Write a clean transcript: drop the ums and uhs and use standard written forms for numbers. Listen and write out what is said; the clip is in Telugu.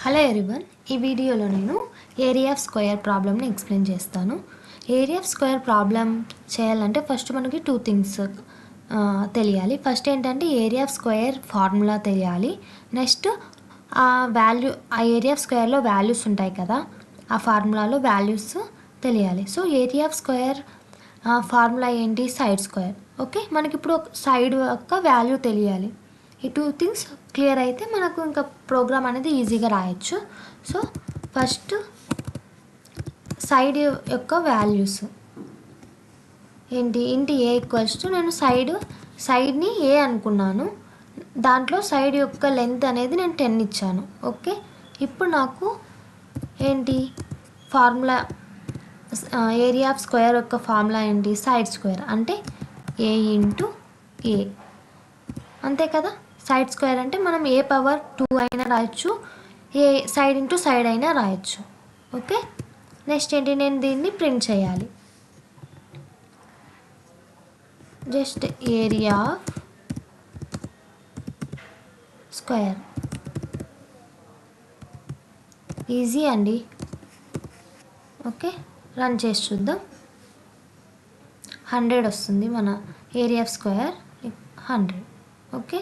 హలో ఎవ్రీవన్, ఈ వీడియోలో నేను ఏరియా ఆఫ్ స్క్వేర్ ప్రాబ్లమ్ని ఎక్స్ప్లెయిన్ చేస్తాను. ఏరియా ఆఫ్ స్క్వేర్ ప్రాబ్లం చేయాలంటే ఫస్ట్ మనకి టూ థింగ్స్ తెలియాలి. ఫస్ట్ ఏంటంటే ఏరియా ఆఫ్ స్క్వేర్ ఫార్ములా తెలియాలి. నెక్స్ట్ ఆ ఏరియా ఆఫ్ స్క్వేర్లో వాల్యూస్ ఉంటాయి కదా, ఆ ఫార్ములాలో వాల్యూస్ తెలియాలి. So area of square formula ఏంటి? Side square. ఓకే, మనకి ఇప్పుడు సైడ్ యొక్క వాల్యూ తెలియాలి. ఈ టూ థింగ్స్ క్లియర్ అయితే మనకు ఇంకా ప్రోగ్రామ్ అనేది ఈజీగా రాయొచ్చు. సో ఫస్ట్ సైడ్ యొక్క వాల్యూస్ ఏంటి? ఇంటి ఏ ఈక్వల్స్ టు, నేను సైడ్ని ఏ అనుకున్నాను, దాంట్లో సైడ్ యొక్క లెంత్ అనేది నేను 10 ఇచ్చాను. ఓకే, ఇప్పుడు నాకు ఏంటి ఫార్ములా? ఏరియా ఆఫ్ స్క్వేర్ యొక్క ఫార్ములా ఏంటి? సైడ్ స్క్వేర్ అంటే ఏ ఇంటూ ఏ, అంతే కదా. సైడ్ స్క్వేర్ అంటే మనం ఏ పవర్ 2 అయినా రాయొచ్చు, ఏ సైడ్ ఇంటూ సైడ్ అయినా రాయొచ్చు. ఓకే, నెక్స్ట్ ఏంటి? నేను దీన్ని ప్రింట్ చేయాలి. జస్ట్ ఏరియా స్క్వేర్, ఈజీ అండి. ఓకే, రన్ చేసి చూద్దాం. 100 వస్తుంది మన ఏరియా ఆఫ్ స్క్వేర్ 100. ఓకే,